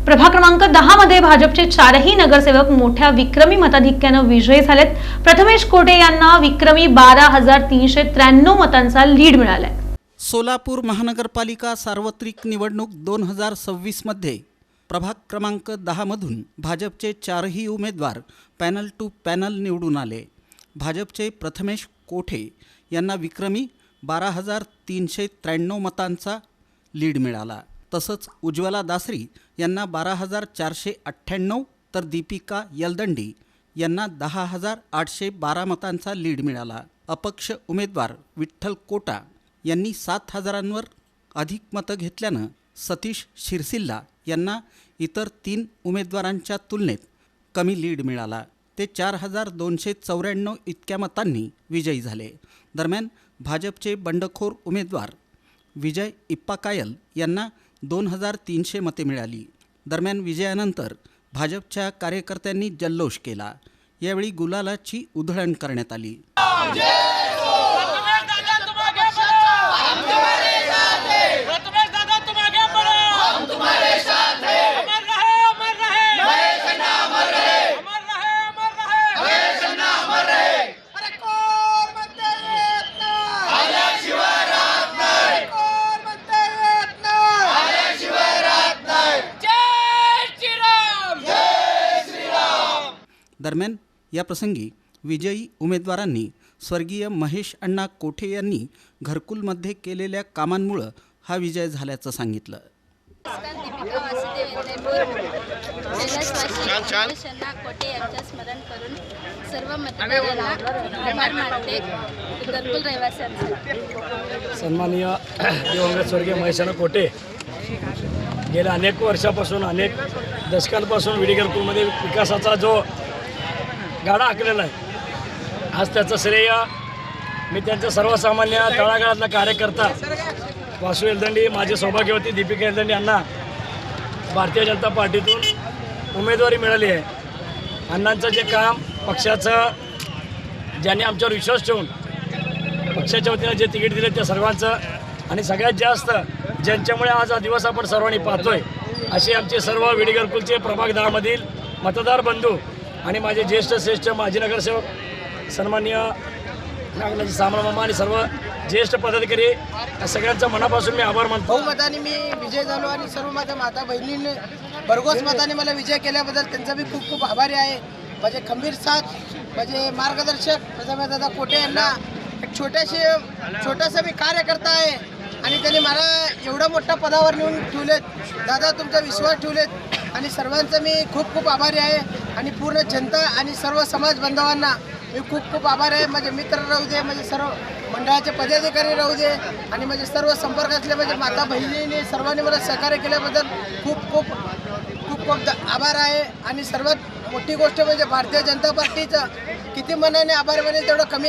प्रभाग क्रमांक 10 मध्ये भाजपचे चारही नगरसेवक मोठ्या विक्रमी मताधिक्याने विजयी झालेत। प्रथमेश कोटे यांना विक्रमी 12,393 मतांचा लीड मिळालाय। सोलापूर महानगरपालिका सार्वत्रिक निवडणूक 2026 मध्ये प्रभाग क्रमांक 10 मधून भाजपचे चारही उमेदवार पॅनल टू पॅनल निवडून आले। भाजपचे प्रथमेश कोटे यांना विक्रमी 12,393 मतांचा लीड मिळाला। तसंच उज्ज्वला दासरी यांना 12,498 तर दीपिका यलदंडी यांना 10,812 मतांचा लीड मिळाला। अपक्ष उमेदवार विठ्ठल कोटा यांनी 7,000वर अधिक मतं घेतल्यानं सतीश शिरसिल्ला यांना इतर 3 उमेदवारांच्या तुलनेत कमी लीड मिळाला। ते 4,294 इतक्या मतांनी विजयी झाले। दरम्यान भाजपचे बंडखोर उमेदवार विजय इप्पाकायल यांना 2,300 मते मिळाली। दरम्यान विजयानंतर भाजपच्या कार्यकर्त्यांनी जल्लोष केला। यावेळी गुलालाची उधळण करण्यात आली। दरम्यान या प्रसंगी विजयी उमेदवारांनी स्वर्गीय महेश अण्णा कोठे यांनी घरकुलमध्ये केलेल्या कामांमुळे हा विजय झाल्याचं सांगितलं। दीपिका वासुदेव कोटे यांचे स्मरण करून सर्व मतदारांना आभार मानते। घरकुल रहिवाशांचा सन्माननीय दिवंगत स्वर्गीय महेश अण्णा कोटे गेल्या अनेक वर्षापासून अनेक दशकांपासून विडी घरकुलमध्ये विकासाचा जो गाडा आखलेला आहे, आज त्याचं श्रेय मी त्यांच्या सर्वसामान्य तळागाळातला कार्यकर्ता वासू यलदंडी, माझे सौभाग्यवती दीपिका यलदंडी यांना भारतीय जनता पार्टीतून उमेदवारी मिळाली आहे। अण्णांचं जे काम पक्षाचं, ज्यांनी आमच्यावर विश्वास ठेवून पक्षाच्या वतीनं जे तिकीट दिले त्या सर्वांचं, आणि सगळ्यात जास्त ज्यांच्यामुळे आज हा दिवस आपण सर्वांनी पाहतोय असे आमचे सर्व विडी घरकुलचे प्रभाग 10 मधील मतदार बंधू आणि माझे ज्येष्ठ श्रेष्ठ माजी नगरसेवक सन्माननीय नागनाजी सामरामामा आणि सर्व ज्येष्ठ पदाधिकारी या सगळ्यांचा मनापासून मी आभार मानतो। बहुमताने मी विजय झालो आणि सर्व माझ्या माता बहिणींनी भरघोस मताने मला विजय केल्याबद्दल त्यांचा मी खूप खूप आभारी आहे। माझे खंबीर साथ, माझे मार्गदर्शक प्रथमेशदादा कोटे यांना एक छोटासा मी कार्यकर्ता आहे आणि त्यांनी मला एवढं मोठ्या पदावर नेऊन ठेवलेत। दादा तुमचा विश्वास ठेवलेत आणि सर्वांचा मी खूप खूप आभारी आहे आणि पूर्ण जनता आणि सर्व समाज बांधवांना मी खूप खूप आभारी आहे। माझे मित्र राहू दे, माझे सर्व मंडळाचे पदाधिकारी राहू दे आणि माझे सर्व संपर्कातले माझे माता बहिणींनी सर्वांनी मला सहकार्य केल्याबद्दल खूप खूप खूप खूप आभार आहे। आणि सर्वात मोठी गोष्ट म्हणजे भारतीय जनता पार्टीचं किती मनाने आभार मानेल तेवढं कमी।